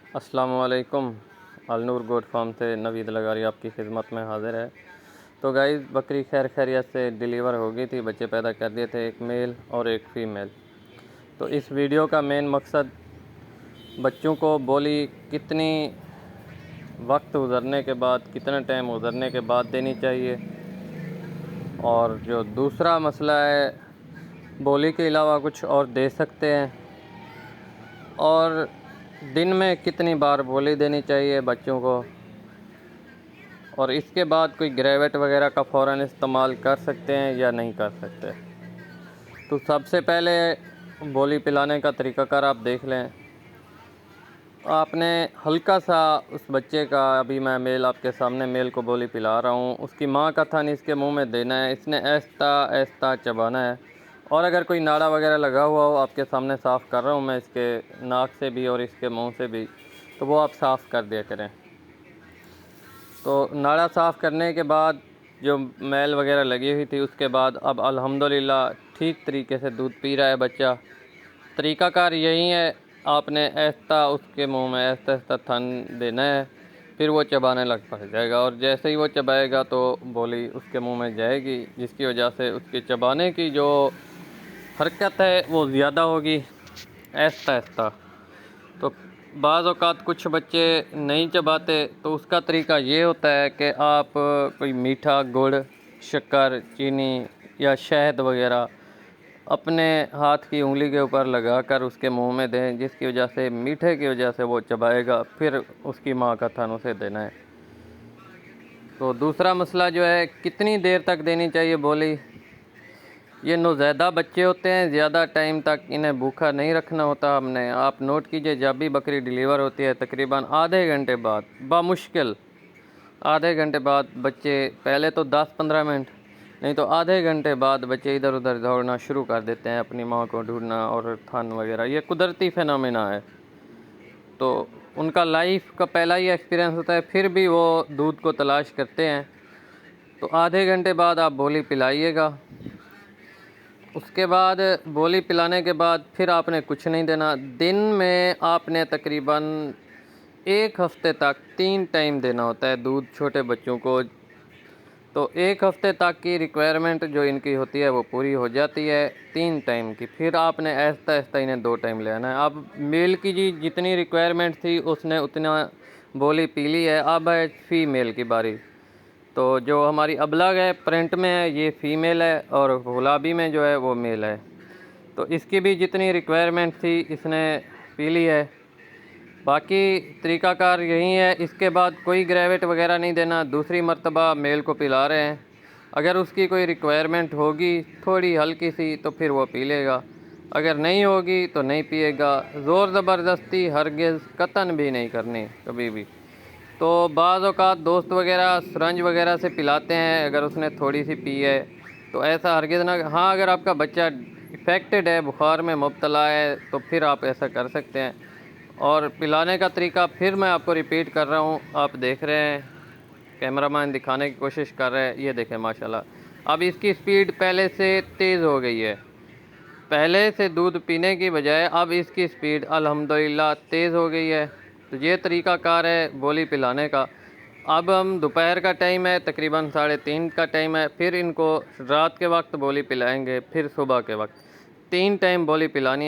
अस्सलामुअलैकुम। Al Noor goat farm से नवीद लगारी आपकी खिदमत में हाज़िर है। तो गाइस, बकरी खैर खैरियत से डिलीवर हो गई थी, बच्चे पैदा कर दिए थे, एक मेल और एक फ़ीमेल। तो इस वीडियो का मेन मकसद बच्चों को बोली कितनी वक्त गुज़रने के बाद, कितना टाइम गुज़रने के बाद देनी चाहिए, और जो दूसरा मसला है बोली के अलावा कुछ और दे सकते हैं, और दिन में कितनी बार बोली देनी चाहिए बच्चों को, और इसके बाद कोई ग्रेवेट वगैरह का फ़ौरन इस्तेमाल कर सकते हैं या नहीं कर सकते। तो सबसे पहले बोली पिलाने का तरीक़ाकार आप देख लें। आपने हल्का सा उस बच्चे का, अभी मैं मेल आपके सामने मेल को बोली पिला रहा हूँ, उसकी माँ का थन इसके मुंह में देना है, इसने ऐसा ऐसा चबाना है। और अगर कोई नाड़ा वगैरह लगा हुआ हो, आपके सामने साफ़ कर रहा हूँ मैं, इसके नाक से भी और इसके मुंह से भी, तो वो आप साफ़ कर दिया करें। तो नाड़ा साफ़ करने के बाद जो मैल वगैरह लगी हुई थी, उसके बाद अब अल्हम्दुलिल्लाह ठीक तरीके से दूध पी रहा है बच्चा। तरीक़ाकार यही है, आपने ऐसा उसके मुंह में ऐसा ऐसा थन देना है, फिर वो चबाने लग पड़ जाएगा, और जैसे ही वो चबाएगा तो बोली उसके मुंह में जाएगी, जिसकी वजह से उसके चबाने की जो हरकत है वो ज़्यादा होगी, ऐसा ऐसा। तो बाज़ औक़ात कुछ बच्चे नहीं चबाते, तो उसका तरीका ये होता है कि आप कोई मीठा गुड़, शक्कर, चीनी या शहद वगैरह अपने हाथ की उंगली के ऊपर लगाकर उसके मुंह में दें, जिसकी वजह से मीठे की वजह से वो चबाएगा, फिर उसकी माँ का थन उसे देना है। तो दूसरा मसला जो है, कितनी देर तक देनी चाहिए बोली। ये नौज़ैदा बच्चे होते हैं, ज़्यादा टाइम तक इन्हें भूखा नहीं रखना होता हमने। आप नोट कीजिए, जब भी बकरी डिलीवर होती है तकरीबन आधे घंटे बाद, बामुश्किल आधे घंटे बाद बच्चे, पहले तो 10-15 मिनट, नहीं तो आधे घंटे बाद बच्चे इधर उधर दौड़ना शुरू कर देते हैं, अपनी माँ को ढूंढना और थन वगैरह। ये कुदरती फिनोमेना है, तो उनका लाइफ का पहला ही एक्सपीरियंस होता है, फिर भी वो दूध को तलाश करते हैं। तो आधे घंटे बाद आप बोली पिलाइएगा। उसके बाद बोली पिलाने के बाद फिर आपने कुछ नहीं देना। दिन में आपने तकरीबन 1 हफ़्ते तक 3 टाइम देना होता है दूध छोटे बच्चों को। तो 1 हफ़्ते तक की रिक्वायरमेंट जो इनकी होती है वो पूरी हो जाती है 3 टाइम की। फिर आपने ऐसा ऐसा इन्हें 2 टाइम ले आना है। अब मेल की जी जितनी रिक्वायरमेंट थी उसने उतना बोली पी ली है, अब है फ़ीमेल की बारी। तो जो हमारी अबलग है प्रिंट में है, ये फ़ीमेल है, और गुलाबी में जो है वो मेल है। तो इसकी भी जितनी रिक्वायरमेंट थी इसने पी ली है। बाकी तरीक़ाकार यही है। इसके बाद कोई ग्रेवेट वगैरह नहीं देना, दूसरी मर्तबा मेल को पिला रहे हैं। अगर उसकी कोई रिक्वायरमेंट होगी थोड़ी हल्की सी तो फिर वो पी लेगा, अगर नहीं होगी तो नहीं पिएगा। ज़ोर ज़बरदस्ती हरगिज़ कतन भी नहीं करनी कभी भी। तो बाज़ औक़ात दोस्त वगैरह सरंज वगैरह से पिलाते हैं, अगर उसने थोड़ी सी पी है तो ऐसा हरगिज़ ना। हाँ, अगर आपका बच्चा इफ़ेक्टेड है, बुखार में मुब्तला है, तो फिर आप ऐसा कर सकते हैं। और पिलाने का तरीका फिर मैं आपको रिपीट कर रहा हूँ, आप देख रहे हैं, कैमरामैन दिखाने की कोशिश कर रहे हैं, ये देखें माशाल्लाह। अब इसकी स्पीड पहले से तेज़ हो गई है, पहले से दूध पीने की बजाय अब इसकी स्पीड अल्हम्दुलिल्लाह तेज़ हो गई है। तो ये तरीक़ाकार है बोली पिलाने का। अब हम दोपहर का टाइम है, तकरीबन 3:30 का टाइम है, फिर इनको रात के वक्त बोली पिलाएंगे, फिर सुबह के वक्त 3 टाइम बोली पिलानी है।